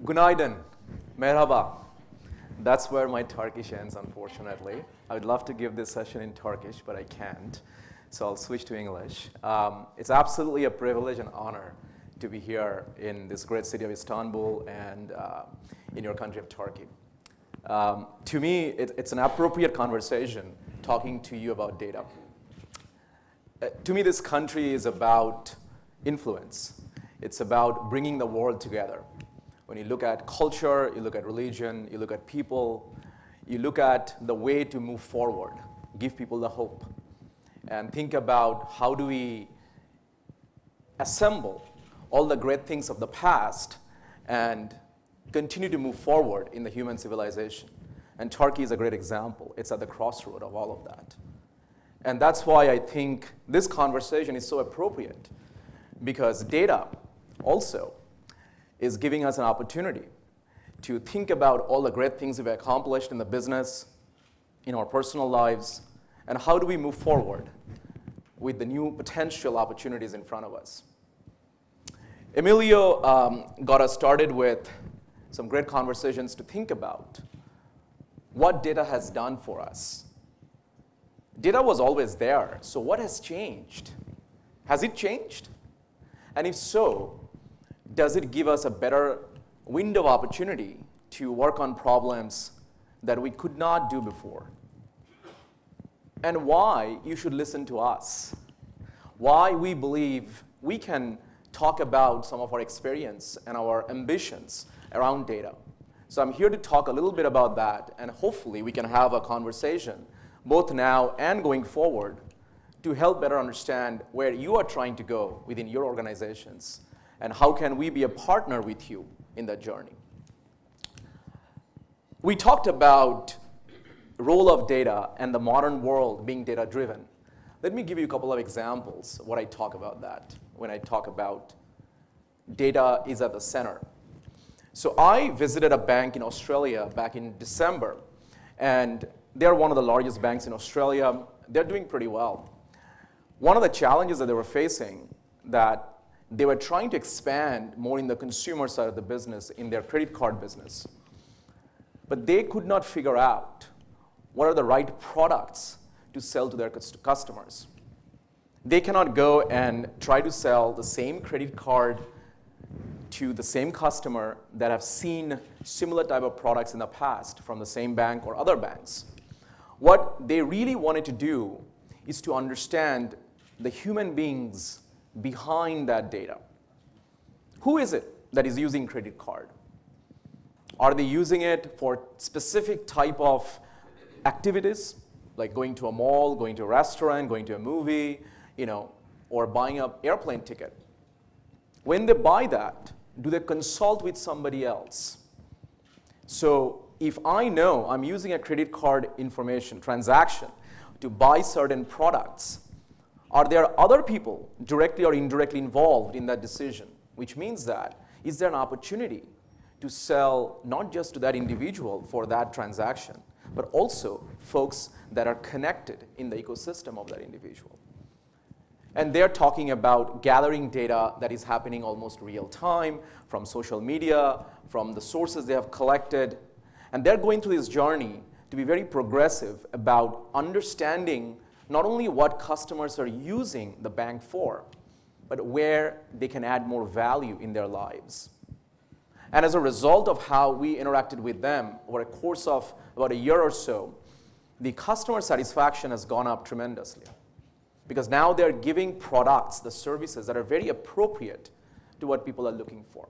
Günaydın, merhaba. That's where my Turkish ends, unfortunately. I would love to give this session in Turkish, but I can't. So I'll switch to English. It's absolutely a privilege and honor to be here in this great city of Istanbul and in your country of Turkey. To me, it's an appropriate conversation talking to you about data. To me, this country is about influence. It's about bringing the world together. When you look at culture, you look at religion, you look at people, you look at the way to move forward, give people the hope, and think about how do we assemble all the great things of the past and continue to move forward in the human civilization. And Turkey is a great example. It's at the crossroad of all of that. And that's why I think this conversation is so appropriate, because data also is giving us an opportunity to think about all the great things we've accomplished in the business, in our personal lives, and how do we move forward with the new potential opportunities in front of us. Emilio got us started with some great conversations to think about what data has done for us. Data was always there, so what has changed? Has it changed? And if so, does it give us a better window of opportunity to work on problems that we could not do before? And why you should listen to us? Why we believe we can talk about some of our experience and our ambitions around data. So I'm here to talk a little bit about that, and hopefully we can have a conversation both now and going forward to help better understand where you are trying to go within your organizations and how can we be a partner with you in that journey. We talked about the role of data and the modern world being data-driven. Let me give you a couple of examples of what I talk about that when I talk about data is at the center. So I visited a bank in Australia back in December, and they're one of the largest banks in Australia. They're doing pretty well. One of the challenges that they were facing, that they were trying to expand more in the consumer side of the business, in their credit card business. But they could not figure out what are the right products to sell to their customers. They cannot go and try to sell the same credit card to the same customer that have seen similar type of products in the past from the same bank or other banks. What they really wanted to do is to understand the human beings behind that data. Who is it that is using credit card? Are they using it for specific type of activities, like going to a mall, going to a restaurant, going to a movie, or buying an airplane ticket? When they buy that, do they consult with somebody else? So if I know I'm using a credit card information transaction to buy certain products, are there other people directly or indirectly involved in that decision? Which means that, is there an opportunity to sell not just to that individual for that transaction, but also folks that are connected in the ecosystem of that individual? And they're talking about gathering data that is happening almost real time from social media, from the sources they have collected. And they're going through this journey to be very progressive about understanding not only what customers are using the bank for, but where they can add more value in their lives. And as a result of how we interacted with them over a course of about a year or so, the customer satisfaction has gone up tremendously. Because now they're giving products, the services that are very appropriate to what people are looking for.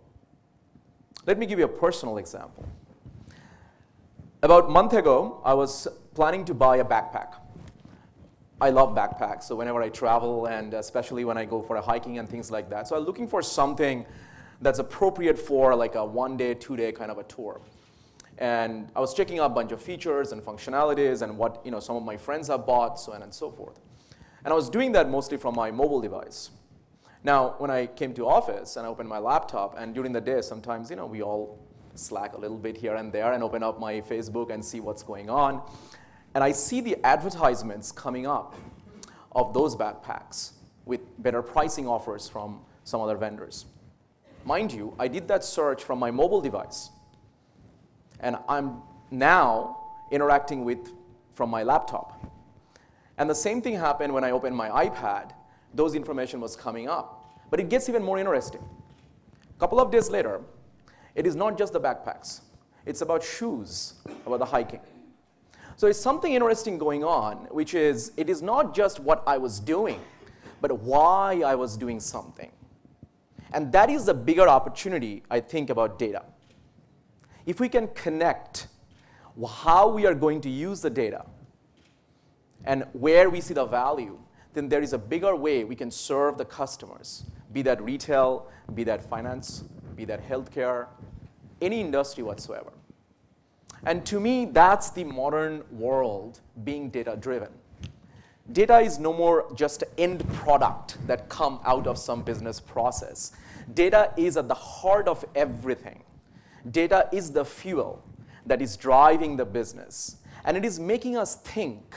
Let me give you a personal example. About a month ago, I was planning to buy a backpack. I love backpacks, so whenever I travel, and especially when I go for a hiking and things like that. So I'm looking for something that's appropriate for like a 1-day, 2-day kind of a tour. And I was checking out a bunch of features and functionalities and what some of my friends have bought, so on and so forth. And I was doing that mostly from my mobile device. Now, when I came to office and I opened my laptop, and during the day, sometimes we all slack a little bit here and there and open up my Facebook and see what's going on. And I see the advertisements coming up of those backpacks with better pricing offers from some other vendors. mind you, I did that search from my mobile device. And I'm now interacting with from my laptop. And the same thing happened when I opened my iPad. Those information was coming up. But it gets even more interesting. A couple of days later, it is not just the backpacks. It's about shoes, about the hiking. So it's something interesting going on, which is, it is not just what I was doing, but why I was doing something. And that is the bigger opportunity, I think, about data. If we can connect how we are going to use the data and where we see the value, then there is a bigger way we can serve the customers, be that retail, be that finance, be that healthcare, any industry whatsoever. And to me, that's the modern world being data-driven. Data is no more just an end product that come out of some business process. Data is at the heart of everything. Data is the fuel that is driving the business. And it is making us think.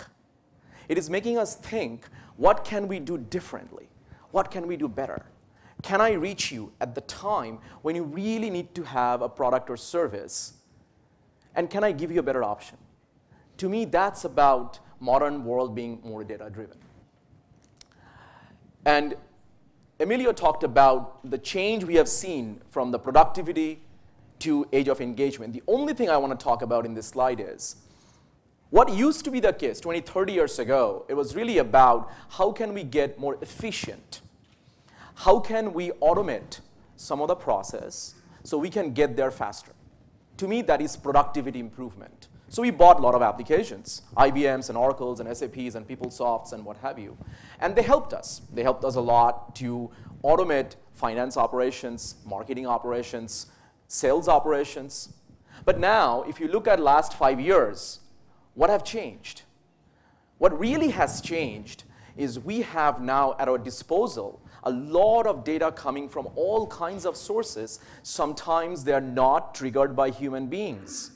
It is making us think, what can we do differently? What can we do better? Can I reach you at the time when you really need to have a product or service? And can I give you a better option? To me, that's about modern world being more data-driven. And Emilio talked about the change we have seen from the productivity to age of engagement. The only thing I want to talk about in this slide is, what used to be the case 20, 30 years ago, it was really about how can we get more efficient? How can we automate some of the process so we can get there faster? To me, that is productivity improvement. So we bought a lot of applications, IBMs and Oracles and SAPs and PeopleSofts and what have you. And they helped us. They helped us a lot to automate finance operations, marketing operations, sales operations. But now, if you look at last 5 years, what have changed? What really has changed is we have now at our disposal a lot of data coming from all kinds of sources. Sometimes they are not triggered by human beings.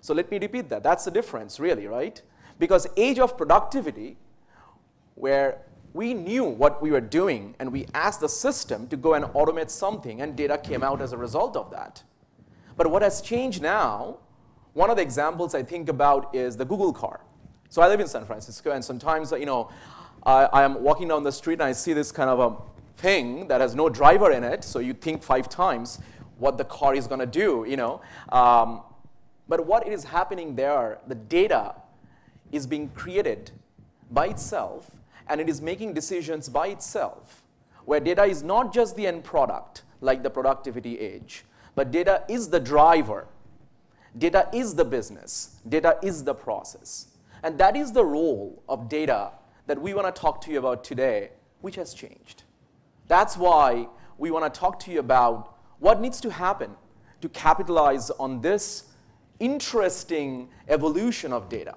So let me repeat that. That's the difference, really, right? Because age of productivity, where we knew what we were doing and we asked the system to go and automate something and data came out as a result of that. But what has changed now, one of the examples I think about is the Google car. So I live in San Francisco, and sometimes, I am walking down the street and I see this kind of a thing that has no driver in it, so you think 5 times what the car is going to do, But what is happening there, the data is being created by itself, and it is making decisions by itself, where data is not just the end product, like the productivity age, but data is the driver. Data is the business. Data is the process. And that is the role of data that we want to talk to you about today, which has changed. That's why we want to talk to you about what needs to happen to capitalize on this interesting evolution of data.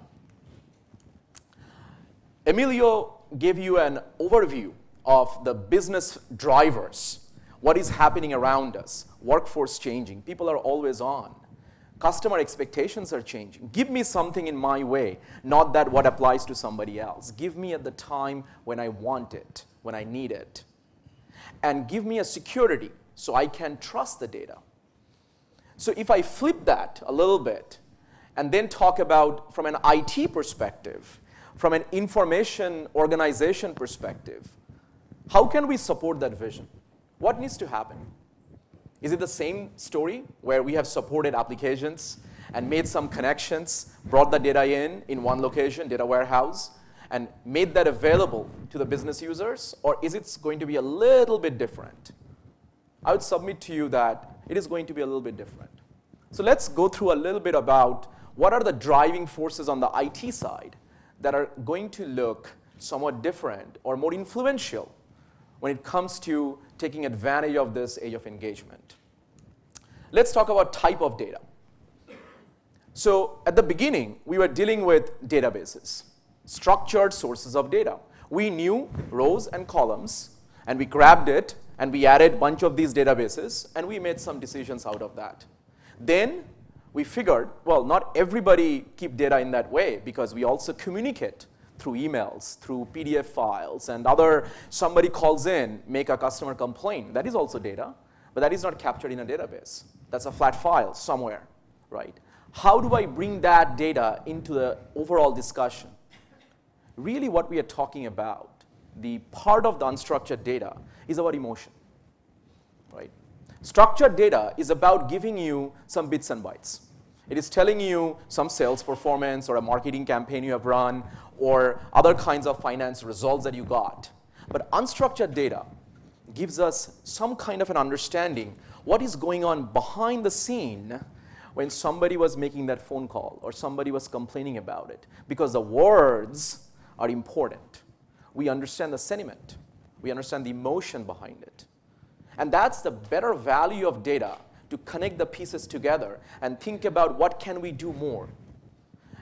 Emilio gave you an overview of the business drivers, what is happening around us, workforce changing, people are always on. Customer expectations are changing. Give me something in my way, not that what applies to somebody else. Give me at the time when I want it, when I need it. And give me a security so I can trust the data. So if I flip that a little bit and then talk about from an IT perspective, from an information organization perspective, how can we support that vision? What needs to happen? Is it the same story where we have supported applications and made some connections, brought the data in one location, data warehouse, and made that available to the business users? Or is it going to be a little bit different? I would submit to you that it is going to be a little bit different. So let's go through a little bit about what are the driving forces on the IT side that are going to look somewhat different or more influential when it comes to taking advantage of this age of engagement. Let's talk about type of data. So at the beginning, we were dealing with databases, structured sources of data. We knew rows and columns, and we grabbed it, and we added a bunch of these databases, and we made some decisions out of that. Then we figured, well, not everybody keep data in that way, because we also communicate through emails, through PDF files, and somebody calls in, make a customer complaint. That is also data. but that is not captured in a database. That's a flat file somewhere, right? How do I bring that data into the overall discussion? Really what we are talking about, the part of the unstructured data, is about emotion, right? Structured data is about giving you some bits and bytes. It is telling you some sales performance or a marketing campaign you have run or other kinds of finance results that you got. But unstructured data gives us some kind of an understanding what is going on behind the scene when somebody was making that phone call or somebody was complaining about it, because the words are important. We understand the sentiment. We understand the emotion behind it. And that's the better value of data, to connect the pieces together and think about what can we do more.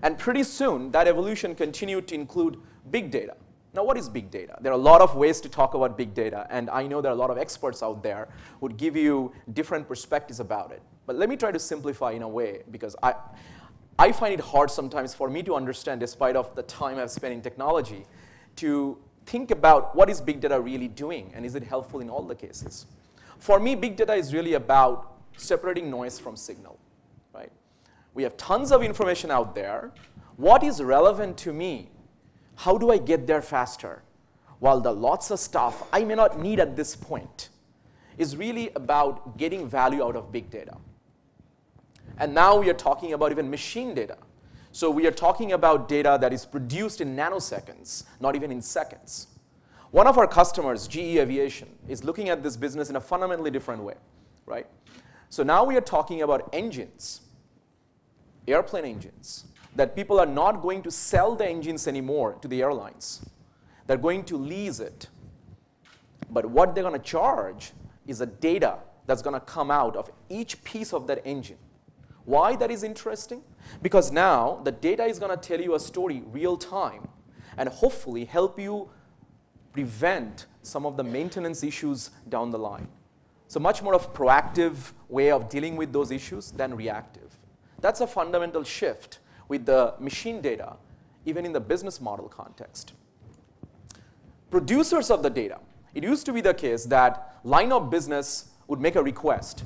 And pretty soon, that evolution continued to include big data. Now, what is big data? There are a lot of ways to talk about big data, and I know there are a lot of experts out there who would give you different perspectives about it. But let me try to simplify in a way, because I find it hard sometimes for me to understand, despite of the time I've spent in technology, to think about what is big data really doing, and is it helpful in all the cases. For me, big data is really about separating noise from signal, right? We have tons of information out there. What is relevant to me? How do I get there faster? While the lots of stuff I may not need at this point is really about getting value out of big data. And now we are talking about even machine data. So we are talking about data that is produced in nanoseconds, not even in seconds. One of our customers, GE Aviation, is looking at this business in a fundamentally different way, right? So now we are talking about engines, airplane engines, that people are not going to sell the engines anymore to the airlines. They're going to lease it. But what they're going to charge is the data that's going to come out of each piece of that engine. Why that is interesting? Because now the data is going to tell you a story real time and hopefully help you prevent some of the maintenance issues down the line. So much more of proactive way of dealing with those issues than reactive. That's a fundamental shift with the machine data, even in the business model context. Producers of the data. It used to be the case that line of business would make a request.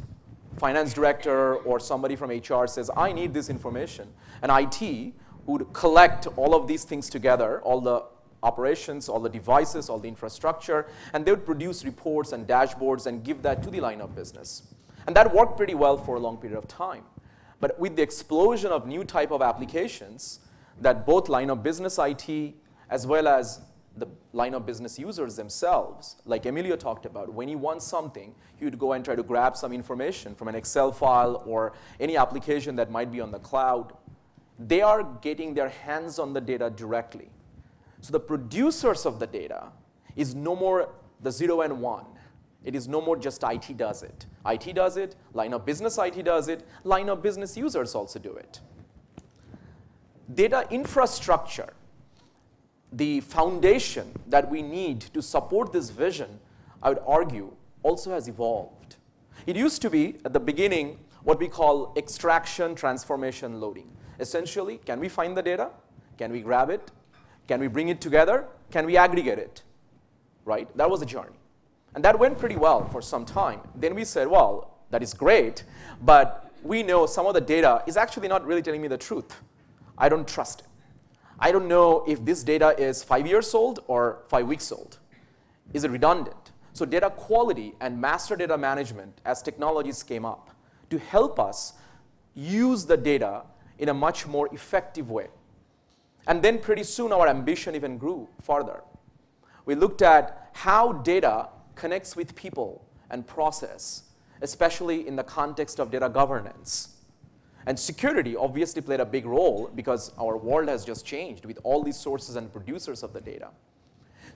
Finance director or somebody from HR says, I need this information. And IT would collect all of these things together, all the operations, all the devices, all the infrastructure, and they would produce reports and dashboards and give that to the line of business. And that worked pretty well for a long period of time. But with the explosion of new type of applications that both line of business IT as well as the line of business users themselves, like Emilio talked about, when he wants something, he would go and try to grab some information from an Excel file or any application that might be on the cloud. They are getting their hands on the data directly. So the producers of the data is no more the 0 and 1. It is no more just IT does it. IT does it, line of business IT does it, line of business users also do it. Data infrastructure, the foundation that we need to support this vision, I would argue, also has evolved. It used to be, at the beginning, what we call extraction, transformation, loading. Essentially, can we find the data? Can we grab it? Can we bring it together? Can we aggregate it? Right? That was a journey. And that went pretty well for some time. Then we said, well, that is great, but we know some of the data is actually not really telling me the truth. I don't trust it. I don't know if this data is 5 years old or 5 weeks old. Is it redundant? So data quality and master data management as technologies came up to help us use the data in a much more effective way. And then pretty soon our ambition even grew further. We looked at how data connects with people and process, especially in the context of data governance. And security obviously played a big role because our world has just changed with all these sources and producers of the data.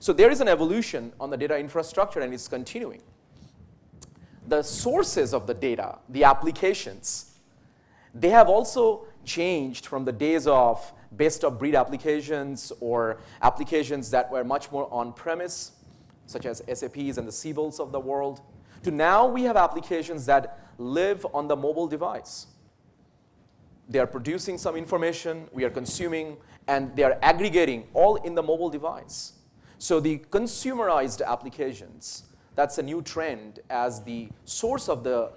So there is an evolution on the data infrastructure and it's continuing. The sources of the data, the applications, they have also changed from the days of best-of-breed applications or applications that were much more on-premise, such as SAPs and the Siebels of the world, to now we have applications that live on the mobile device. They are producing some information, we are consuming, and they are aggregating all in the mobile device. So the consumerized applications, that's a new trend as the source of the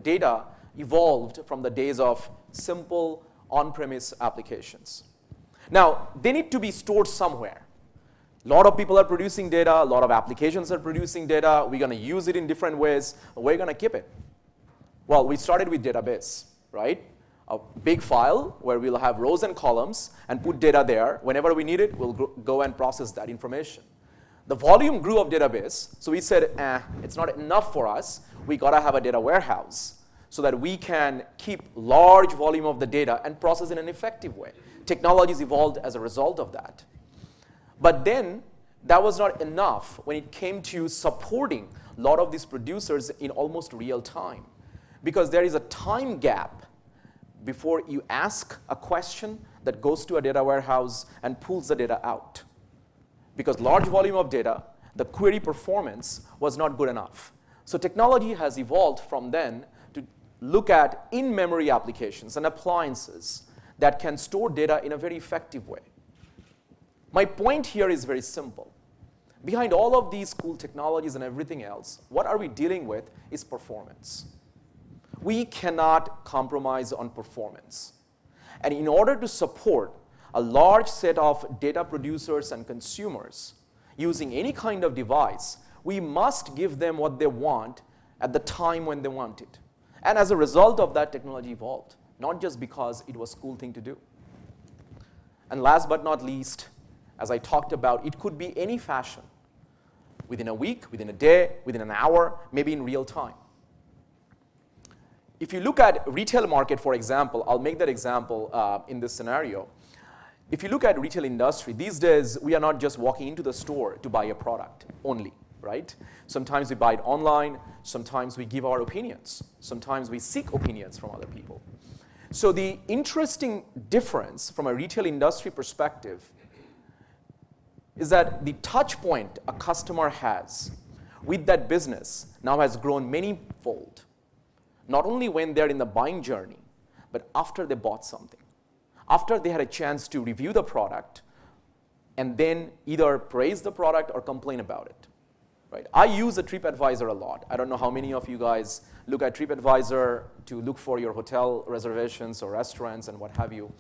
data evolved from the days of simple on-premise applications. Now, they need to be stored somewhere. A lot of people are producing data, a lot of applications are producing data. We're going to use it in different ways. Where are you going to keep it? Well, we started with database, right? A big file where we'll have rows and columns and put data there. Whenever we need it, we'll go and process that information. The volume grew of database, so we said, it's not enough for us. We got to have a data warehouse so that we can keep large volume of the data and process in an effective way. Technologies evolved as a result of that. But then, that was not enough when it came to supporting a lot of these producers in almost real time. Because there is a time gap before you ask a question that goes to a data warehouse and pulls the data out. Because large volume of data, the query performance was not good enough. So technology has evolved from then to look at in-memory applications and appliances that can store data in a very effective way. My point here is very simple. Behind all of these cool technologies and everything else, what are we dealing with is performance. We cannot compromise on performance. And in order to support a large set of data producers and consumers using any kind of device, we must give them what they want at the time when they want it. And as a result of that, technology evolved, not just because it was a cool thing to do. And last but not least, as I talked about, it could be any fashion, within a week, within a day, within an hour, maybe in real time. If you look at retail market, for example, I'll make that example in this scenario. If you look at retail industry, these days, we are not just walking into the store to buy a product only, right? Sometimes we buy it online, sometimes we give our opinions, sometimes we seek opinions from other people. So the interesting difference from a retail industry perspective is that the touch point a customer has with that business now has grown many-fold. Not only when they're in the buying journey, but after they bought something. After they had a chance to review the product and then either praise the product or complain about it. Right? I use a TripAdvisor a lot. I don't know how many of you guys look at TripAdvisor to look for your hotel reservations or restaurants and what have you.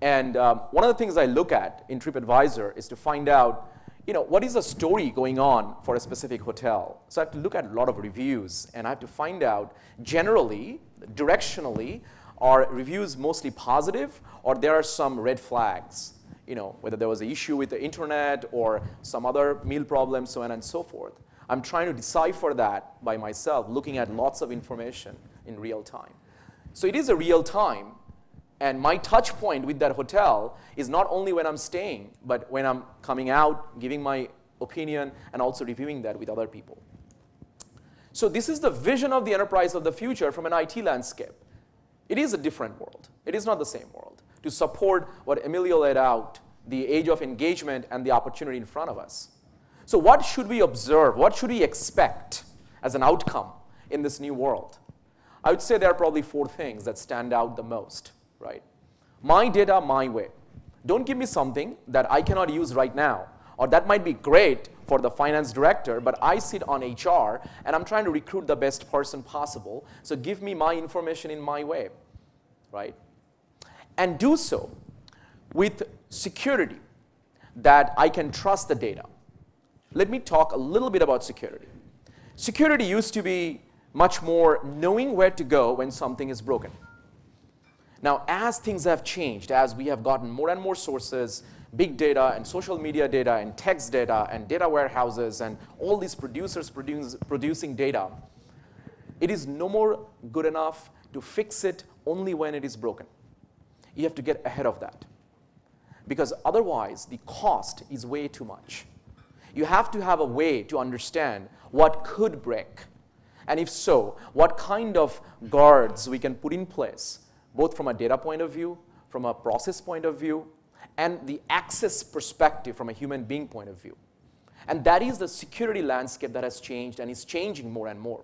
And one of the things I look at in TripAdvisor is to find out, what is the story going on for a specific hotel. So I have to look at a lot of reviews, and I have to find out, generally, directionally, are reviews mostly positive, or there are some red flags, whether there was an issue with the internet or some other meal problem, so on and so forth. I'm trying to decipher that by myself, looking at lots of information in real time. So it is a real time. And my touch point with that hotel is not only when I'm staying, but when I'm coming out, giving my opinion, and also reviewing that with other people. So this is the vision of the enterprise of the future from an IT landscape. It is a different world. It is not the same world. To support what Emilio laid out, the age of engagement and the opportunity in front of us. So what should we observe? What should we expect as an outcome in this new world? I would say there are probably 4 things that stand out the most. Right? My data, my way. Don't give me something that I cannot use right now, or that might be great for the finance director, but I sit on HR and I'm trying to recruit the best person possible, so give me my information in my way, right? And do so with security that I can trust the data. Let me talk a little bit about security. Security used to be much more knowing where to go when something is broken. Now, as things have changed, as we have gotten more and more sources, big data and social media data and text data and data warehouses and all these producers producing data, it is no more good enough to fix it only when it is broken. You have to get ahead of that. Because otherwise, the cost is way too much. You have to have a way to understand what could break. And if so, what kind of guards we can put in place, both from a data point of view, from a process point of view, and the access perspective from a human being point of view. And that is the security landscape that has changed and is changing more and more.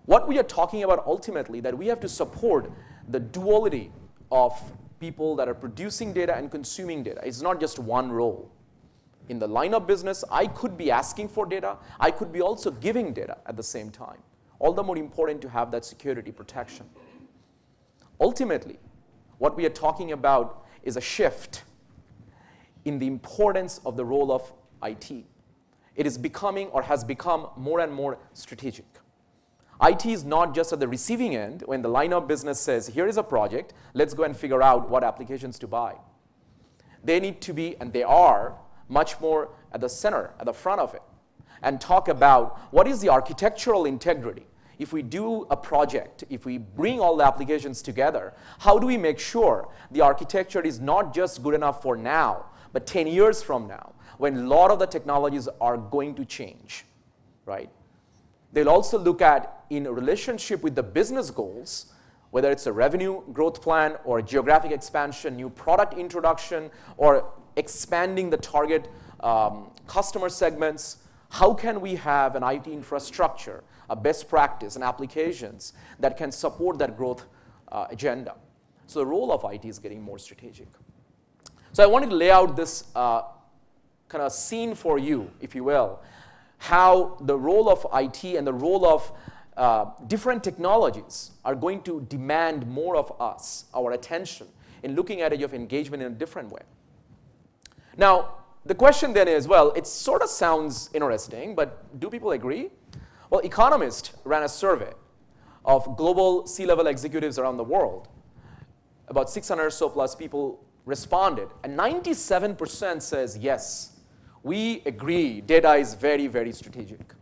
What we are talking about ultimately, that we have to support the duality of people that are producing data and consuming data. It's not just one role. in the line of business, I could be asking for data. I could be also giving data at the same time. All the more important to have that security protection. Ultimately, what we are talking about is a shift in the importance of the role of IT. It is becoming or has become more and more strategic. IT is not just at the receiving end when the line of business says, here is a project, let's go and figure out what applications to buy. They need to be, and they are, much more at the center, at the front of it, and talk about what is the architectural integrity. If we do a project, if we bring all the applications together, how do we make sure the architecture is not just good enough for now, but 10 years from now, when a lot of the technologies are going to change, right? They'll also look at, in a relationship with the business goals, whether it's a revenue growth plan or a geographic expansion, new product introduction, or expanding the target customer segments, how can we have an IT infrastructure, a best practice, and applications that can support that growth agenda? So the role of IT is getting more strategic. So I wanted to lay out this kind of scene for you, if you will, how the role of IT and the role of different technologies are going to demand more of us, our attention, in looking at it of engagement in a different way. Now, the question then is, well, it sort of sounds interesting, but do people agree? Well, Economist ran a survey of global C-level executives around the world. About 600 or so plus people responded, and 97% says, yes, we agree, data is very, very strategic.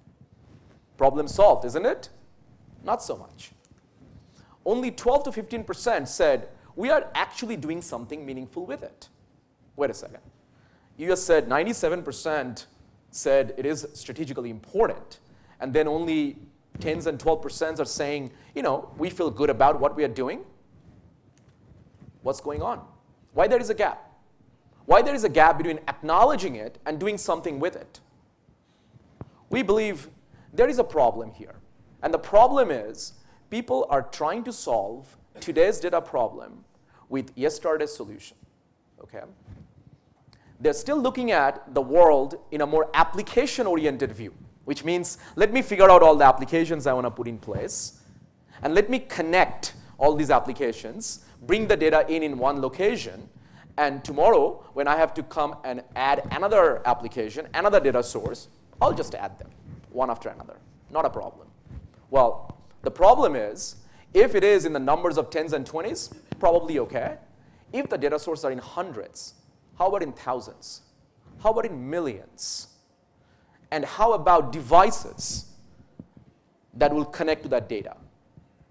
Problem solved, isn't it? Not so much. Only 12 to 15% said, we are actually doing something meaningful with it. Wait a second. You just said 97% said it is strategically important, and then only 10s and 12% are saying, you know, we feel good about what we are doing. What's going on? Why there is a gap? Why there is a gap between acknowledging it and doing something with it? We believe there is a problem here. And the problem is people are trying to solve today's data problem with yesterday's solution. Okay? They're still looking at the world in a more application-oriented view, which means let me figure out all the applications I want to put in place, and let me connect all these applications, bring the data in one location, and tomorrow, when I have to come and add another application, another data source, I'll just add them, one after another. Not a problem. Well, the problem is, if it is in the numbers of 10s and 20s, probably okay. If the data sources are in hundreds, how about in thousands? How about in millions? And how about devices that will connect to that data?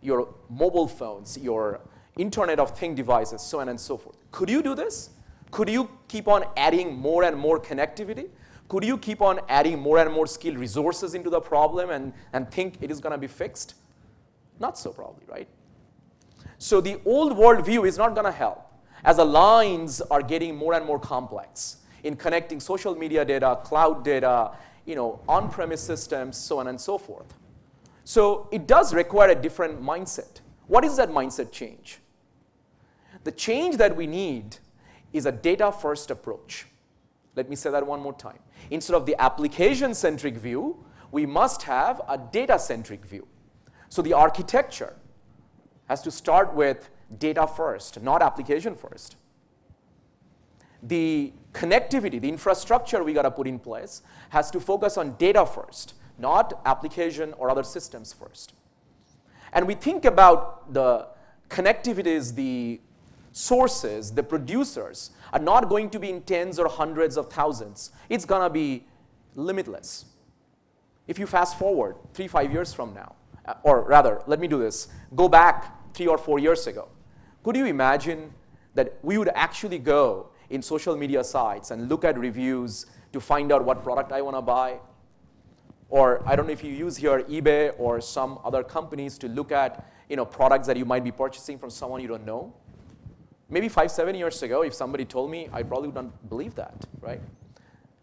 Your mobile phones, your Internet of Things devices, so on and so forth. Could you do this? Could you keep on adding more and more connectivity? Could you keep on adding more and more skilled resources into the problem and think it is going to be fixed? Not so probably, right? So the old world view is not going to help as the lines are getting more and more complex in connecting social media data, cloud data, on-premise systems, so on and so forth. So it does require a different mindset. What is that mindset change? The change that we need is a data-first approach. Let me say that one more time. Instead of the application-centric view, we must have a data-centric view. So the architecture has to start with data first, not application first. The connectivity, the infrastructure we got to put in place has to focus on data first, not application or other systems first. And we think about the connectivities, the sources, the producers are not going to be in tens or hundreds of thousands. It's going to be limitless. If you fast forward 3-5 years from now, or rather, let me do this, go back 3 or 4 years ago, could you imagine that we would actually go in social media sites and look at reviews to find out what product I want to buy? Or I don't know if you use here eBay or some other companies to look at products that you might be purchasing from someone you don't know. Maybe 5-7 years ago, if somebody told me, I probably wouldn't believe that, right?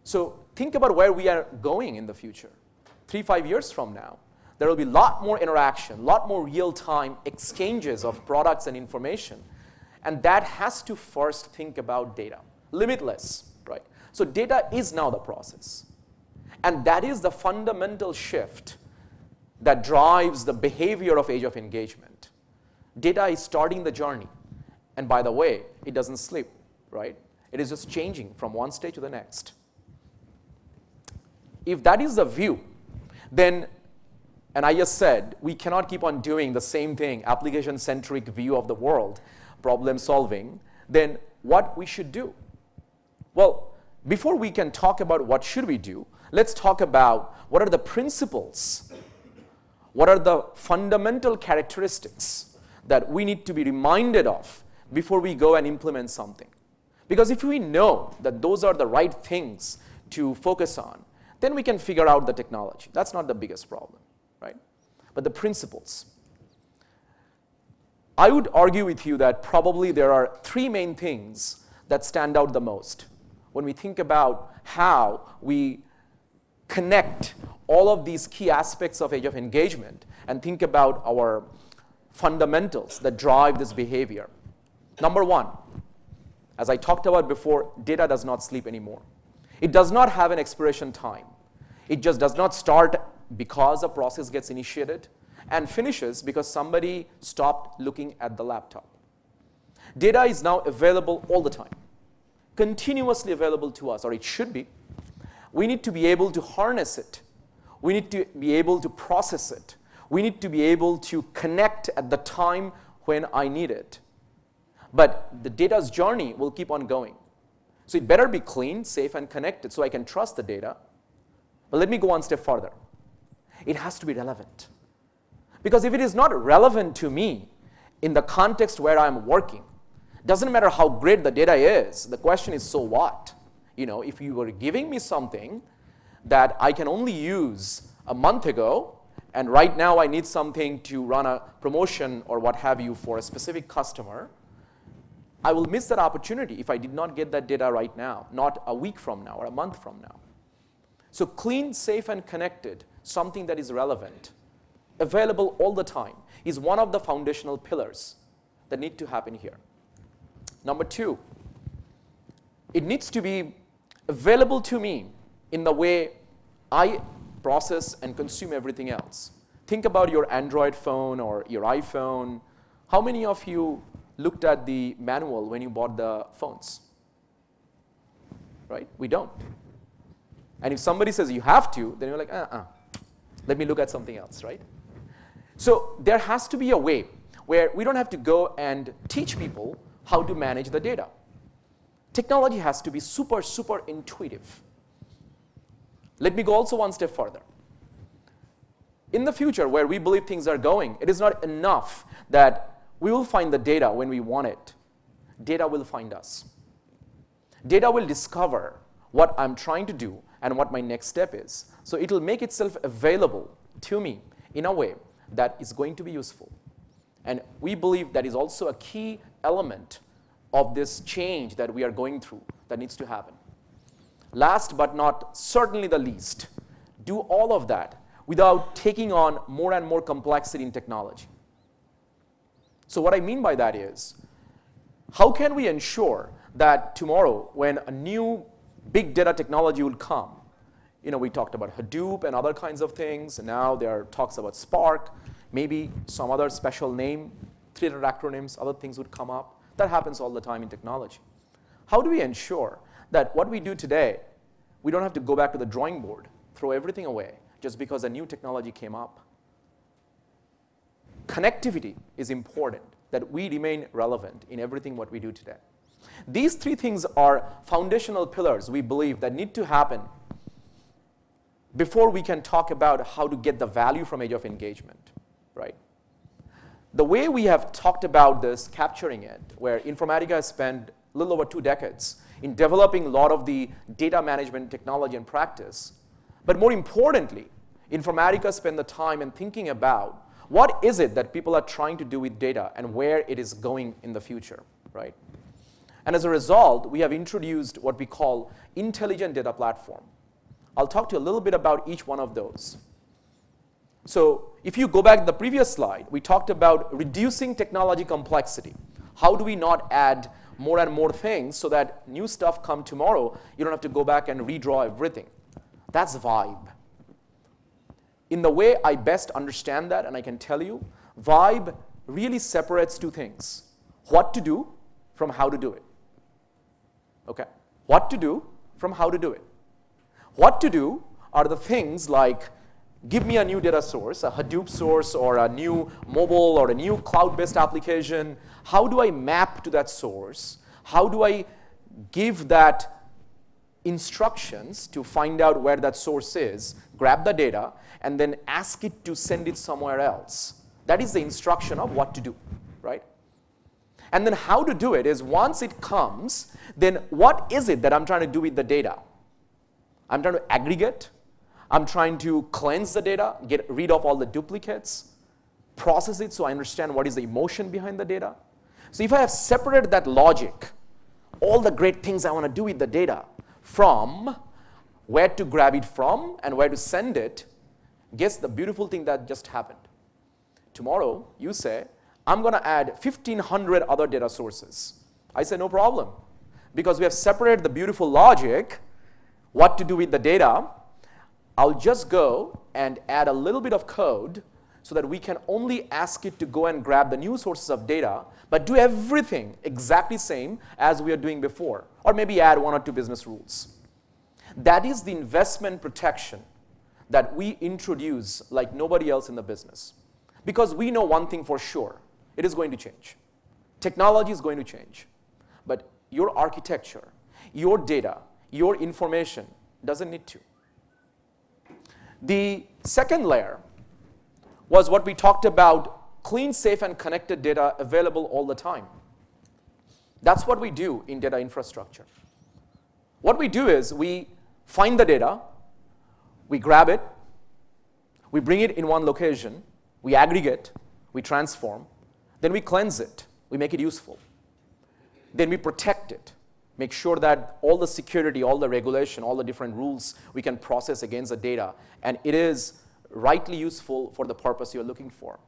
So think about where we are going in the future. 3-5 years from now, there will be a lot more interaction, a lot more real-time exchanges of products and information. And that has to first think about data. Limitless, right? So data is now the process. And that is the fundamental shift that drives the behavior of age of engagement. Data is starting the journey. And by the way, it doesn't sleep, right? It is just changing from one stage to the next. If that is the view, then, and I just said, we cannot keep on doing the same thing, application-centric view of the world, problem solving, then what we should do? Well, before we can talk about what should we do, let's talk about what are the principles, what are the fundamental characteristics that we need to be reminded of before we go and implement something. Because if we know that those are the right things to focus on, then we can figure out the technology. That's not the biggest problem, right? But the principles. I would argue with you that probably there are three main things that stand out the most when we think about how we connect all of these key aspects of age of engagement and think about our fundamentals that drive this behavior. Number one, as I talked about before, data does not sleep anymore. It does not have an expiration time. It just does not start because a process gets initiated and finishes because somebody stopped looking at the laptop. Data is now available all the time, continuously available to us, or it should be. We need to be able to harness it. We need to be able to process it. We need to be able to connect at the time when I need it. But the data's journey will keep on going. So it better be clean, safe, and connected so I can trust the data. But let me go one step further. It has to be relevant. Because if it is not relevant to me in the context where I'm working, doesn't matter how great the data is, the question is, so what? You know, if you were giving me something that I can only use a month ago, and right now I need something to run a promotion or what have you for a specific customer, I will miss that opportunity if I did not get that data right now, not a week from now or a month from now. So clean, safe, and connected, something that is relevant, available all the time, is one of the foundational pillars that need to happen here. Number two, it needs to be available to me in the way I process and consume everything else. Think about your Android phone or your iPhone. How many of you looked at the manual when you bought the phones? Right? We don't. And if somebody says you have to, then you're like, let me look at something else, right? So there has to be a way where we don't have to go and teach people how to manage the data. Technology has to be super, super intuitive. Let me go also one step further. In the future, where we believe things are going, it is not enough that we will find the data when we want it. Data will find us. Data will discover what I'm trying to do and what my next step is. So it will make itself available to me in a way that is going to be useful. And we believe that is also a key element of this change that we are going through that needs to happen. Last but not certainly the least, do all of that without taking on more and more complexity in technology. So what I mean by that is, how can we ensure that tomorrow when a new big data technology will come, you know, we talked about Hadoop and other kinds of things, and now there are talks about Spark, maybe some other special name, 3-letter acronyms, other things would come up. That happens all the time in technology. How do we ensure that what we do today, we don't have to go back to the drawing board, throw everything away just because a new technology came up? Connectivity is important, that we remain relevant in everything what we do today. These three things are foundational pillars we believe that need to happen before we can talk about how to get the value from age of engagement, right? The way we have talked about this, capturing it, where Informatica has spent a little over 2 decades in developing a lot of the data management technology and practice, but more importantly, Informatica spent the time in thinking about what is it that people are trying to do with data and where it is going in the future, right? And as a result, we have introduced what we call intelligent data platform. I'll talk to you a little bit about each one of those. So if you go back to the previous slide, we talked about reducing technology complexity. How do we not add more and more things so that new stuff come tomorrow, you don't have to go back and redraw everything. That's vibe. In the way I best understand that, and I can tell you, vibe really separates two things. What to do from how to do it. Okay? What to do from how to do it. What to do are the things like, give me a new data source, a Hadoop source, or a new mobile, or a new cloud-based application. How do I map to that source? How do I give that instructions to find out where that source is, grab the data, and then ask it to send it somewhere else? That is the instruction of what to do, right? And then how to do it is, once it comes, then what is it that I'm trying to do with the data? I'm trying to aggregate. I'm trying to cleanse the data, get rid of all the duplicates, process it so I understand what is the emotion behind the data. So if I have separated that logic, all the great things I want to do with the data, from where to grab it from and where to send it, guess the beautiful thing that just happened. Tomorrow, you say, I'm going to add 1,500 other data sources. I say, no problem. Because we have separated the beautiful logic, what to do with the data, I'll just go and add a little bit of code so that we can only ask it to go and grab the new sources of data, but do everything exactly same as we are doing before, or maybe add 1 or 2 business rules. That is the investment protection that we introduce like nobody else in the business. Because we know one thing for sure, it is going to change. Technology is going to change. But your architecture, your data, your information doesn't need to. The second layer was what we talked about, clean, safe, and connected data available all the time. That's what we do in data infrastructure. What we do is we find the data, we grab it, we bring it in one location, we aggregate, we transform, then we cleanse it, we make it useful. Then we protect it, make sure that all the security, all the regulation, all the different rules we can process against the data, and it is rightly useful for the purpose you're looking for.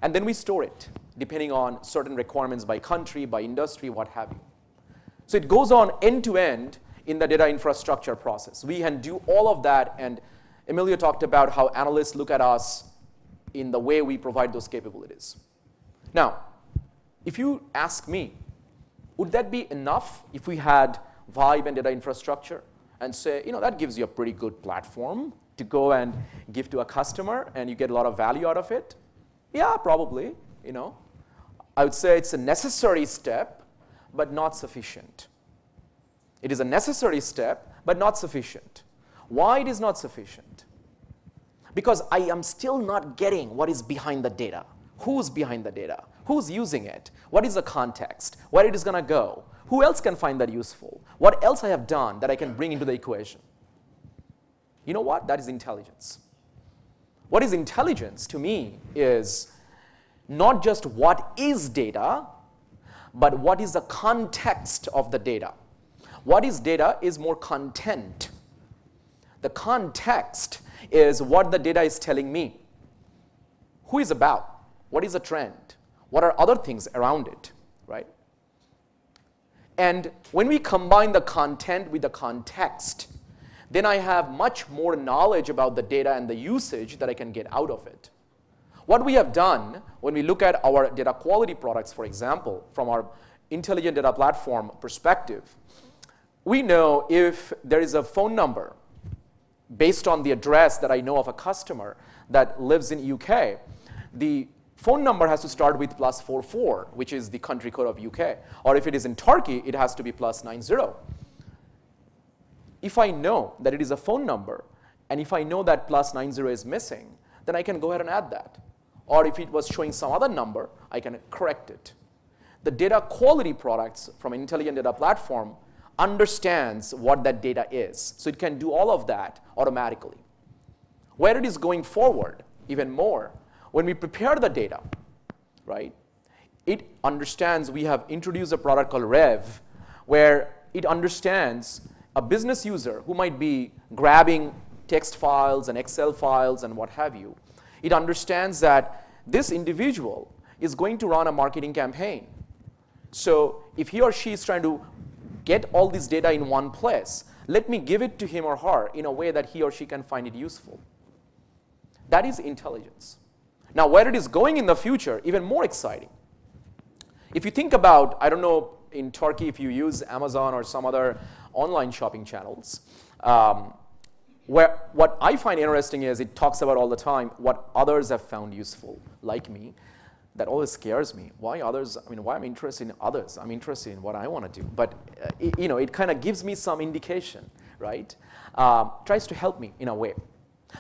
And then we store it, depending on certain requirements by country, by industry, what have you. So it goes on end to end in the data infrastructure process. We can do all of that, and Emilio talked about how analysts look at us in the way we provide those capabilities. Now, if you ask me, would that be enough if we had Vibe and data infrastructure and say, you know, that gives you a pretty good platform to go and give to a customer and you get a lot of value out of it? Yeah, probably, you know. I would say it's a necessary step, but not sufficient. It is a necessary step, but not sufficient. Why it is not sufficient? Because I am still not getting what is behind the data. Who's behind the data? Who's using it? What is the context? Where it is going to go? Who else can find that useful? What else I have done that I can bring into the equation? You know what? That is intelligence. What is intelligence to me is not just what is data, but what is the context of the data. What is data is more content. The context is what the data is telling me. Who is about? What is the trend? What are other things around it, right? And when we combine the content with the context, then I have much more knowledge about the data and the usage that I can get out of it. What we have done when we look at our data quality products, for example, from our intelligent data platform perspective, we know if there is a phone number based on the address that I know of a customer that lives in UK, the phone number has to start with +44, which is the country code of UK. Or if it is in Turkey, it has to be +90. If I know that it is a phone number, and if I know that +90 is missing, then I can go ahead and add that. Or if it was showing some other number, I can correct it. The data quality products from an intelligent data platform understands what that data is. So it can do all of that automatically. Where it is going forward, even more, when we prepare the data, right, it understands, we have introduced a product called Rev, where it understands a business user who might be grabbing text files and Excel files and what have you. It understands that this individual is going to run a marketing campaign. So if he or she is trying to get all this data in one place, let me give it to him or her in a way that he or she can find it useful. That is intelligence. Now, where it is going in the future, even more exciting. If you think about, I don't know, in Turkey, if you use Amazon or some other online shopping channels, where what I find interesting is it talks about all the time what others have found useful, like me. That always scares me. Why others? I mean, why I'm interested in others? I'm interested in what I want to do. But it kind of gives me some indication, right? Tries to help me in a way.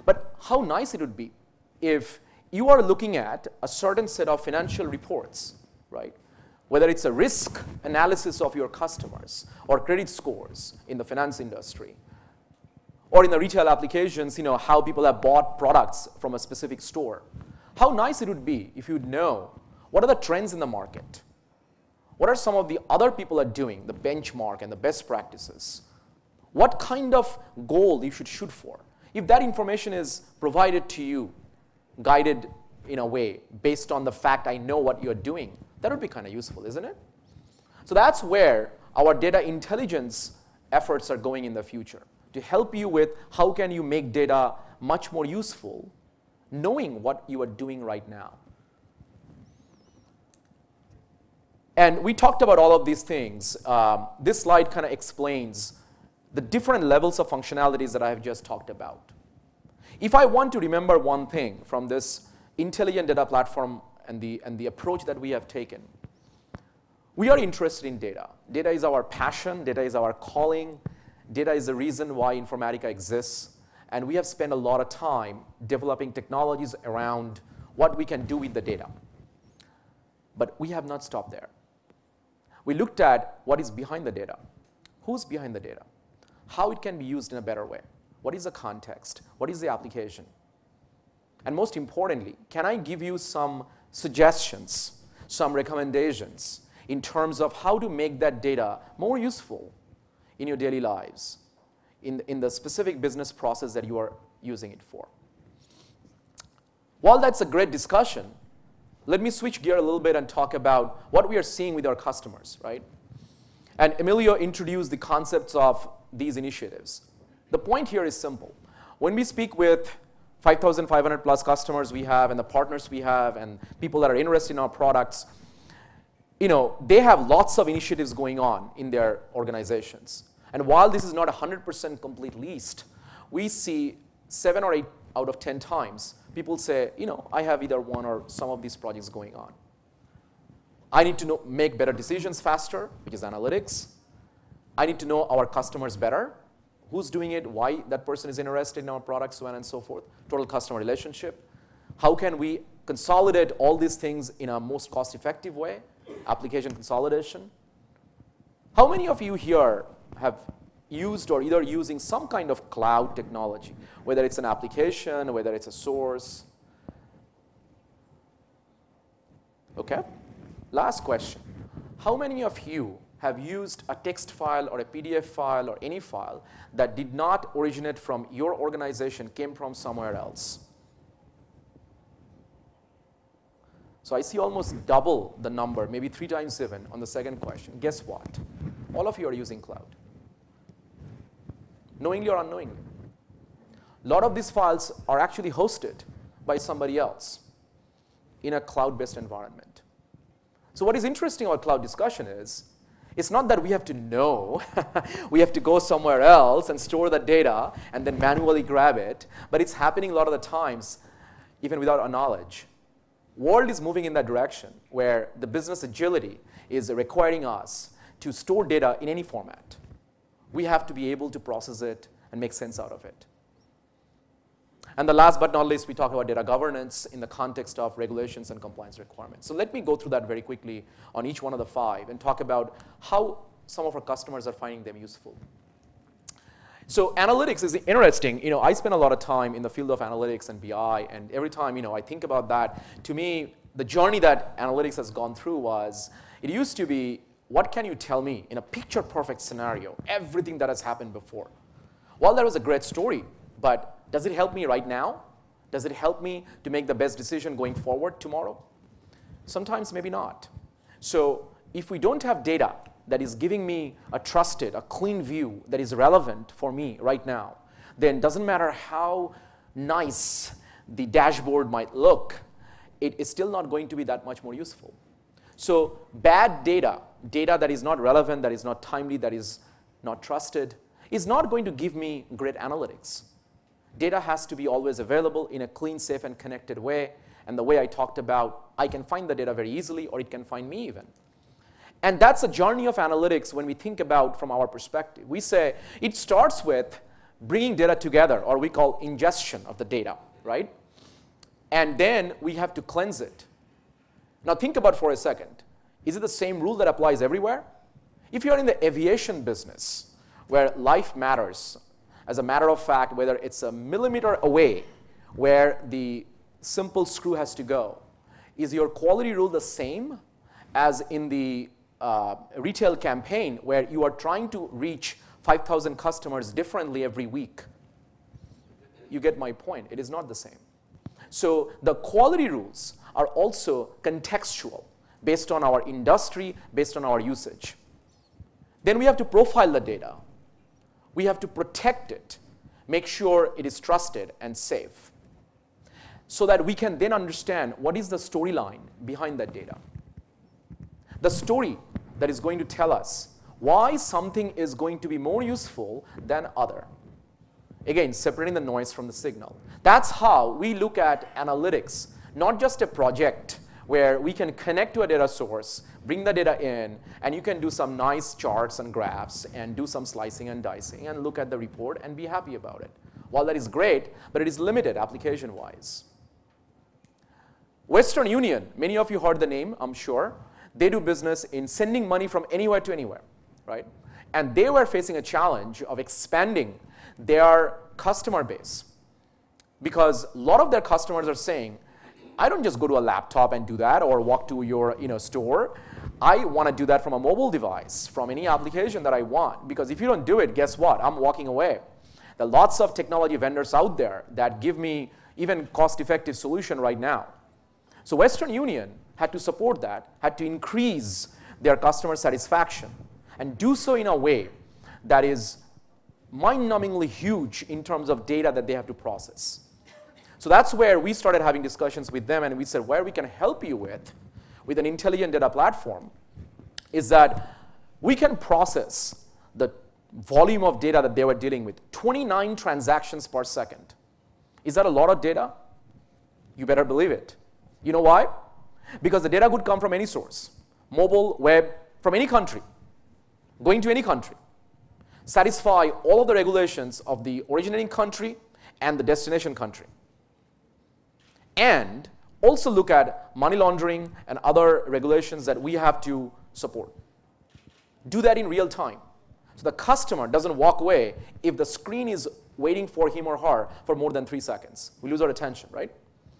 But how nice it would be if you are looking at a certain set of financial reports, right? Whether it's a risk analysis of your customers or credit scores in the finance industry, or in the retail applications, how people have bought products from a specific store. How nice it would be if you'd know what are the trends in the market? What are some of the other people are doing, the benchmark and the best practices? What kind of goal you should shoot for? If that information is provided to you, guided in a way, based on the fact I know what you're doing, that would be kind of useful, isn't it? So that's where our data intelligence efforts are going in the future, to help you with how can you make data much more useful, knowing what you are doing right now. And we talked about all of these things. This slide kind of explains the different levels of functionalities that I have just talked about. If I want to remember one thing from this intelligent data platform and the approach that we have taken, we are interested in data. Data is our passion. Data is our calling. Data is the reason why Informatica exists. And we have spent a lot of time developing technologies around what we can do with the data. But we have not stopped there. We looked at what is behind the data. Who's behind the data? How it can be used in a better way. What is the context? What is the application? And most importantly, can I give you some suggestions, some recommendations in terms of how to make that data more useful in your daily lives, in the specific business process that you are using it for? While that's a great discussion, let me switch gear a little bit and talk about what we are seeing with our customers, right? And Emilio introduced the concepts of these initiatives. The point here is simple. When we speak with 5,500 plus customers we have and the partners we have and people that are interested in our products, they have lots of initiatives going on in their organizations. And while this is not a 100% complete list, we see 7 or 8 out of 10 times people say, I have either one or some of these projects going on. I need to make better decisions faster, which is analytics. I need to know our customers better, who's doing it, why that person is interested in our products, so on and so forth. Total customer relationship. How can we consolidate all these things in a most cost-effective way? Application consolidation. How many of you here have used or either using some kind of cloud technology, whether it's an application, whether it's a source? Okay. Last question. How many of you have used a text file or a PDF file or any file that did not originate from your organization, came from somewhere else? So I see almost double the number, maybe 3 times even, on the second question. Guess what? All of you are using cloud. Knowingly or unknowingly. A lot of these files are actually hosted by somebody else in a cloud-based environment. So what is interesting about cloud discussion is, it's not that we have to know, we have to go somewhere else and store the data and then manually grab it, but it's happening a lot of the times, even without our knowledge. World is moving in that direction where the business agility is requiring us to store data in any format. We have to be able to process it and make sense out of it. And the last but not least, we talk about data governance in the context of regulations and compliance requirements. So let me go through that very quickly on each one of the 5 and talk about how some of our customers are finding them useful. So analytics is interesting. I spend a lot of time in the field of analytics and BI, and every time I think about that, to me, the journey that analytics has gone through was, it used to be, what can you tell me in a picture-perfect scenario, everything that has happened before? Well, that was a great story, but does it help me right now? Does it help me to make the best decision going forward tomorrow? Sometimes maybe not. So if we don't have data that is giving me a trusted, a clean view that is relevant for me right now, then it doesn't matter how nice the dashboard might look, it is still not going to be that much more useful. So bad data, data that is not relevant, that is not timely, that is not trusted, is not going to give me great analytics. Data has to be always available in a clean, safe, and connected way. And the way I talked about, I can find the data very easily, or it can find me even. And that's a journey of analytics when we think about from our perspective. We say it starts with bringing data together, or we call ingestion of the data, right? And then we have to cleanse it. Now think about for a second. Is it the same rule that applies everywhere? If you're in the aviation business, where life matters, as a matter of fact, whether it's a millimeter away where the simple screw has to go, is your quality rule the same as in the retail campaign where you are trying to reach 5,000 customers differently every week? You get my point. It is not the same. So the quality rules are also contextual, based on our industry, based on our usage. Then we have to profile the data. We have to protect it, make sure it is trusted and safe, so that we can then understand what is the storyline behind that data. The story that is going to tell us why something is going to be more useful than other. Again, separating the noise from the signal. That's how we look at analytics, not just a project where we can connect to a data source, bring the data in, and you can do some nice charts and graphs and do some slicing and dicing and look at the report and be happy about it. While that is great, but it is limited application-wise. Western Union, many of you heard the name, I'm sure. They do business in sending money from anywhere to anywhere, right? And they were facing a challenge of expanding their customer base, because a lot of their customers are saying, I don't just go to a laptop and do that or walk to your store. I want to do that from a mobile device, from any application that I want, because if you don't do it, guess what? I'm walking away. There are lots of technology vendors out there that give me even cost-effective solution right now. So Western Union had to support that, had to increase their customer satisfaction, and do so in a way that is mind-numbingly huge in terms of data that they have to process. So that's where we started having discussions with them, and we said where we can help you with an intelligent data platform is that we can process the volume of data that they were dealing with, 29 transactions per second. Is that a lot of data? You better believe it. You know why? Because the data could come from any source, mobile, web, from any country, going to any country, satisfy all of the regulations of the originating country and the destination country, and also look at money laundering and other regulations that we have to support. Do that in real time. So the customer doesn't walk away if the screen is waiting for him or her for more than 3 seconds. We lose our attention, right?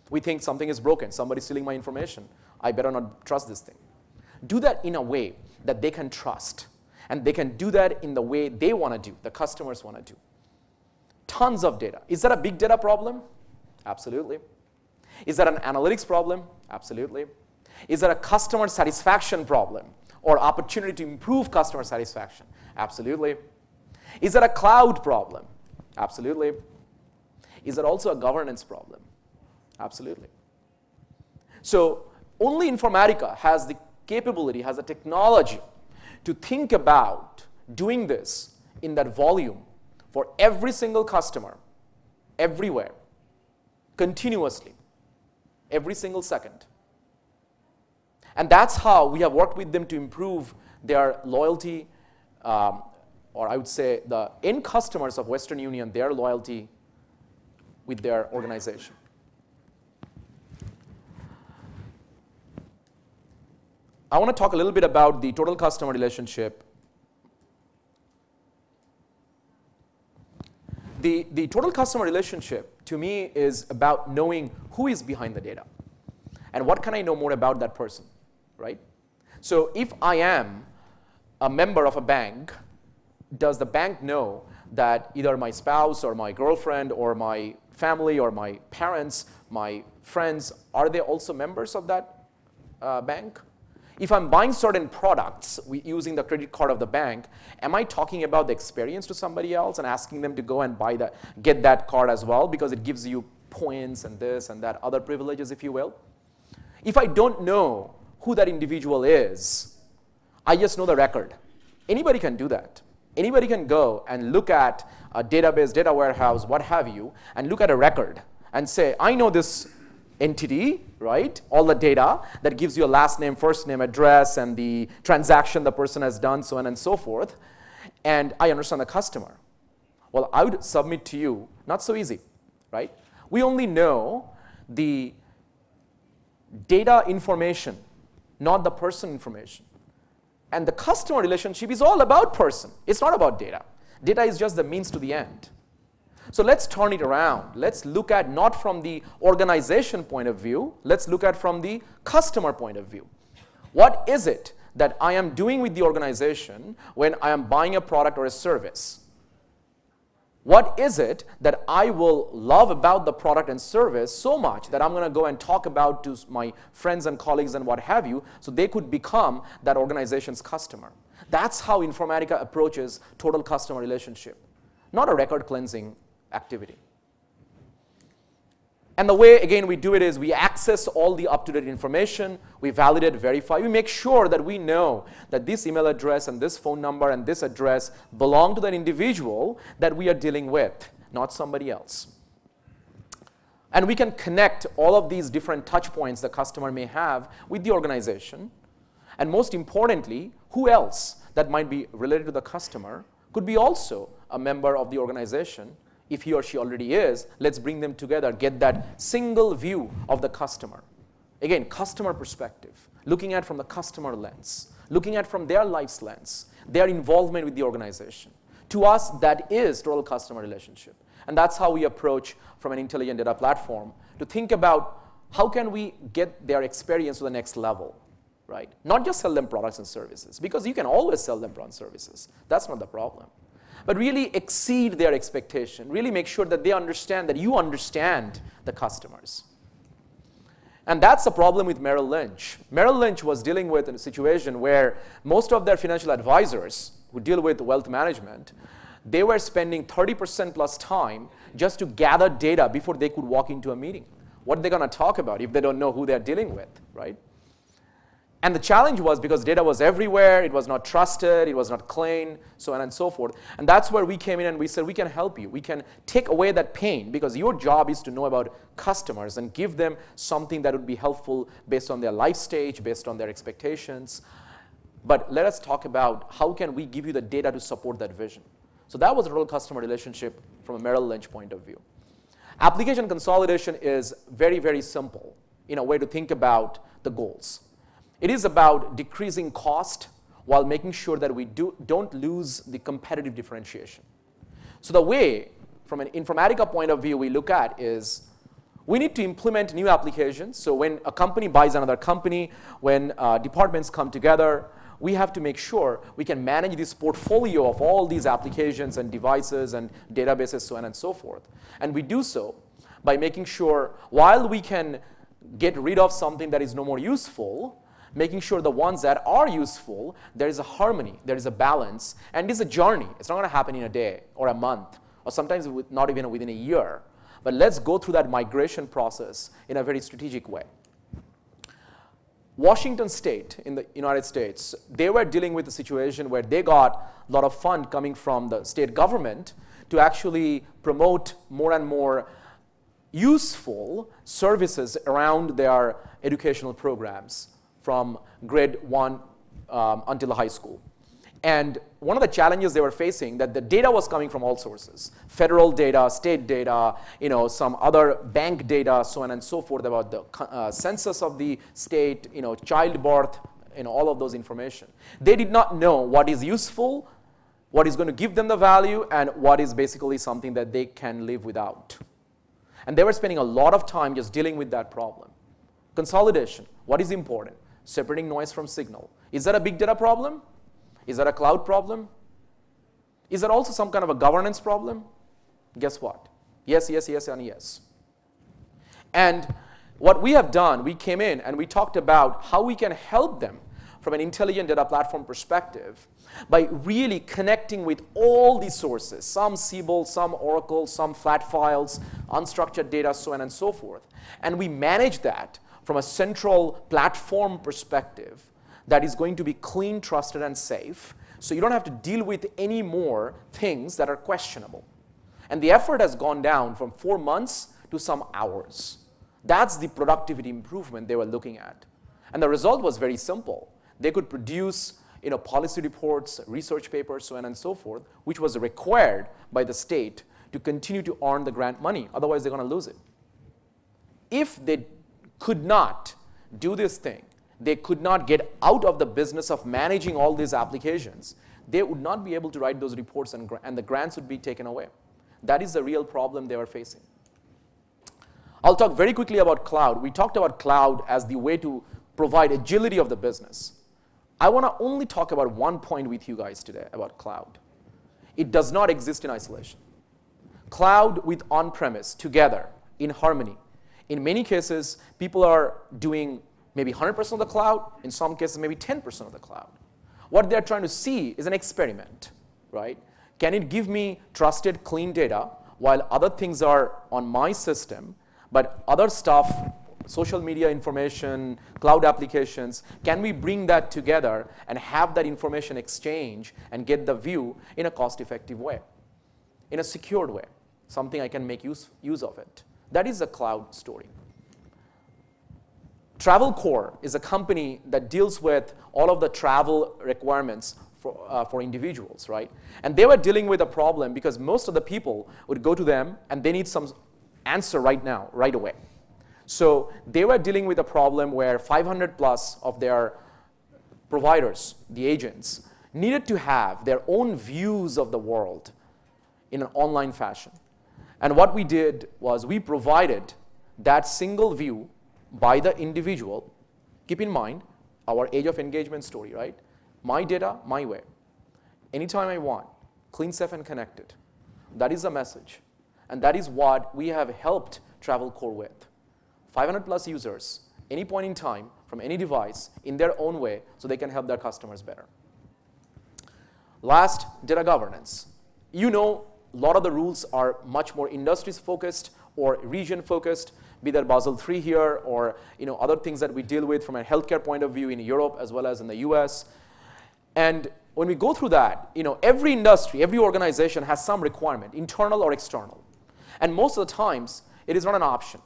We think something is broken, somebody's stealing my information. I better not trust this thing. Do that in a way that they can trust. And they can do that in the way they want to do, the customers want to do. Tons of data. Is that a big data problem? Absolutely. Is that an analytics problem? Absolutely. Is that a customer satisfaction problem or opportunity to improve customer satisfaction? Absolutely. Is that a cloud problem? Absolutely. Is that also a governance problem? Absolutely. So only Informatica has the capability, has the technology to think about doing this in that volume for every single customer, everywhere, continuously, every single second. And that's how we have worked with them to improve their loyalty, or I would say the end customers of Western Union, their loyalty with their organization. I want to talk a little bit about the total customer relationship. The total customer relationship, to me, is about knowing who is behind the data and what can I know more about that person, right? So if I am a member of a bank, does the bank know that either my spouse or my girlfriend or my family or my parents, my friends, are they also members of that bank? If I'm buying certain products using the credit card of the bank, am I talking about the experience to somebody else and asking them to go and get that card as well because it gives you points and this and that, other privileges, if you will? If I don't know who that individual is, I just know the record. Anybody can do that. Anybody can go and look at a database, data warehouse, what have you, and look at a record and say, I know this entity, right? All the data that gives you a last name, first name, address, and the transaction the person has done, so on and so forth. And I understand the customer. Well, I would submit to you, not so easy, right? We only know the data information, not the person information. And the customer relationship is all about person. It's not about data. Data is just the means to the end. So let's turn it around. Let's look at not from the organization point of view. Let's look at from the customer point of view. What is it that I am doing with the organization when I am buying a product or a service? What is it that I will love about the product and service so much that I'm going to go and talk about to my friends and colleagues and what have you, so they could become that organization's customer? That's how Informatica approaches total customer relationship, not a record cleansing activity. And the way, again, we do it is we access all the up-to-date information, we validate, verify, we make sure that we know that this email address and this phone number and this address belong to that individual that we are dealing with, not somebody else. And we can connect all of these different touch points the customer may have with the organization. And most importantly, who else that might be related to the customer could be also a member of the organization. If he or she already is, let's bring them together, get that single view of the customer. Again, customer perspective, looking at from the customer lens, looking at from their life's lens, their involvement with the organization. To us, that is total customer relationship. And that's how we approach from an intelligent data platform to think about how can we get their experience to the next level, right? Not just sell them products and services, because you can always sell them products and services. That's not the problem. But really exceed their expectation. Really make sure that they understand that you understand the customers. And that's the problem with Merrill Lynch. Merrill Lynch was dealing with a situation where most of their financial advisors who deal with wealth management, they were spending 30% plus time just to gather data before they could walk into a meeting. What are they going to talk about if they don't know who they're dealing with, right? And the challenge was because data was everywhere, it was not trusted, it was not clean, so on and so forth. And that's where we came in and we said, we can help you. We can take away that pain because your job is to know about customers and give them something that would be helpful based on their life stage, based on their expectations. But let us talk about how can we give you the data to support that vision. So that was a real customer relationship from a Merrill Lynch point of view. Application consolidation is very, very simple in a way to think about the goals. It is about decreasing cost while making sure that we don't lose the competitive differentiation. So the way, from an Informatica point of view, we look at is we need to implement new applications. So when a company buys another company, when departments come together, we have to make sure we can manage this portfolio of all these applications and devices and databases, so on and so forth. And we do so by making sure while we can get rid of something that is no more useful, making sure the ones that are useful, there is a harmony, there is a balance, and it's a journey. It's not going to happen in a day or a month, or sometimes not even within a year. But let's go through that migration process in a very strategic way. Washington State in the United States, they were dealing with a situation where they got a lot of fund coming from the state government to actually promote more and more useful services around their educational programs from grade 1 until high school. And one of the challenges they were facing, that the data was coming from all sources. Federal data, state data, some other bank data, so on and so forth, about the census of the state, childbirth, all of those information. They did not know what is useful, what is going to give them the value, and what is basically something that they can live without. And they were spending a lot of time just dealing with that problem. Consolidation, what is important? Separating noise from signal. Is that a big data problem? Is that a cloud problem? Is that also some kind of a governance problem? Guess what? Yes, yes, yes, and yes. And what we have done, we came in and we talked about how we can help them from an intelligent data platform perspective by really connecting with all these sources, some Siebel, some Oracle, some flat files, unstructured data, so on and so forth. And we manage that from a central platform perspective that is going to be clean, trusted, and safe. So you don't have to deal with any more things that are questionable. And the effort has gone down from 4 months to some hours. That's the productivity improvement they were looking at. And the result was very simple. They could produce policy reports, research papers, so on and so forth, which was required by the state to continue to earn the grant money. Otherwise, they're going to lose it. If they could not do this thing, they could not get out of the business of managing all these applications, they would not be able to write those reports and the grants would be taken away. That is the real problem they were facing. I'll talk very quickly about cloud. We talked about cloud as the way to provide agility of the business. I want to only talk about one point with you guys today about cloud. It does not exist in isolation. Cloud with on-premise together in harmony. In many cases, people are doing maybe 100% of the cloud, in some cases maybe 10% of the cloud. What they're trying to see is an experiment, right? Can it give me trusted, clean data while other things are on my system, but other stuff, social media information, cloud applications, can we bring that together and have that information exchange and get the view in a cost-effective way, in a secured way, something I can make use of it. That is a cloud story. Travelcore is a company that deals with all of the travel requirements for individuals, right? And they were dealing with a problem because most of the people would go to them and they need some answer right now, right away. So they were dealing with a problem where 500 plus of their providers, the agents, needed to have their own views of the world in an online fashion. And what we did was we provided that single view by the individual. Keep in mind our age of engagement story, right? My data, my way. Anytime I want, clean, safe, and connected. That is the message. And that is what we have helped Travelcore with. 500 plus users, any point in time, from any device, in their own way, so they can help their customers better. Last, data governance. You know, a lot of the rules are much more industries-focused or region-focused, be that Basel III here or other things that we deal with from a healthcare point of view in Europe as well as in the US. And when we go through that, every industry, every organization has some requirement, internal or external. And most of the times, it is not an option,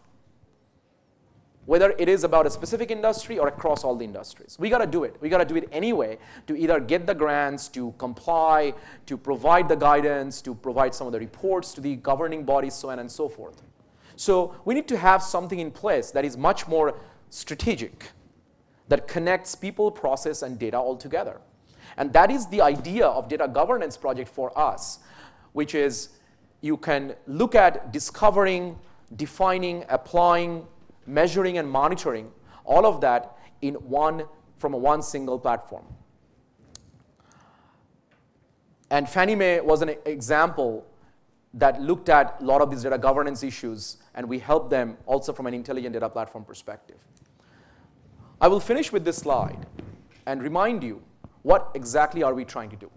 whether it is about a specific industry or across all the industries. We got to do it. We got to do it anyway to either get the grants, to comply, to provide the guidance, to provide some of the reports to the governing bodies, so on and so forth. So we need to have something in place that is much more strategic, that connects people, process, and data all together. And that is the idea of data governance project for us, which is you can look at discovering, defining, applying, measuring, and monitoring all of that in from one single platform. And Fannie Mae was an example that looked at a lot of these data governance issues, and we helped them also from an intelligent data platform perspective. I will finish with this slide and remind you what exactly are we trying to do.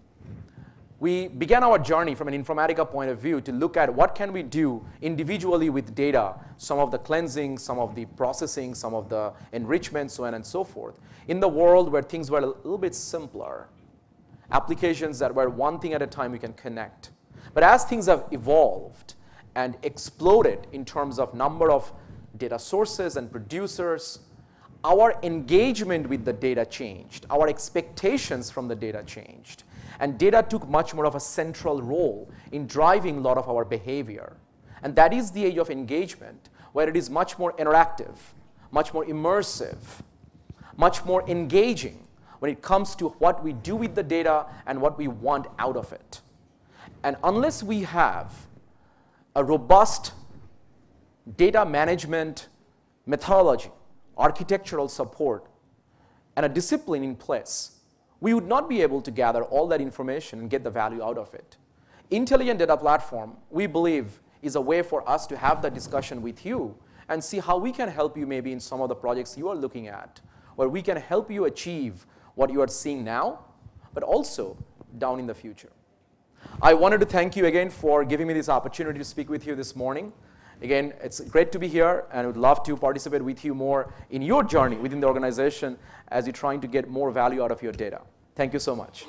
We began our journey from an Informatica point of view to look at what can we do individually with data, some of the cleansing, some of the processing, some of the enrichment, so on and so forth, in the world where things were a little bit simpler, applications that were one thing at a time we can connect. But as things have evolved and exploded in terms of number of data sources and producers, our engagement with the data changed. Our expectations from the data changed. And data took much more of a central role in driving a lot of our behavior. And that is the age of engagement, where it is much more interactive, much more immersive, much more engaging when it comes to what we do with the data and what we want out of it. And unless we have a robust data management methodology, architectural support, and a discipline in place, we would not be able to gather all that information and get the value out of it. Intelligent data platform, we believe, is a way for us to have that discussion with you and see how we can help you maybe in some of the projects you are looking at, where we can help you achieve what you are seeing now, but also down in the future. I wanted to thank you again for giving me this opportunity to speak with you this morning. Again, it's great to be here, and I would love to participate with you more in your journey within the organization as you're trying to get more value out of your data. Thank you so much.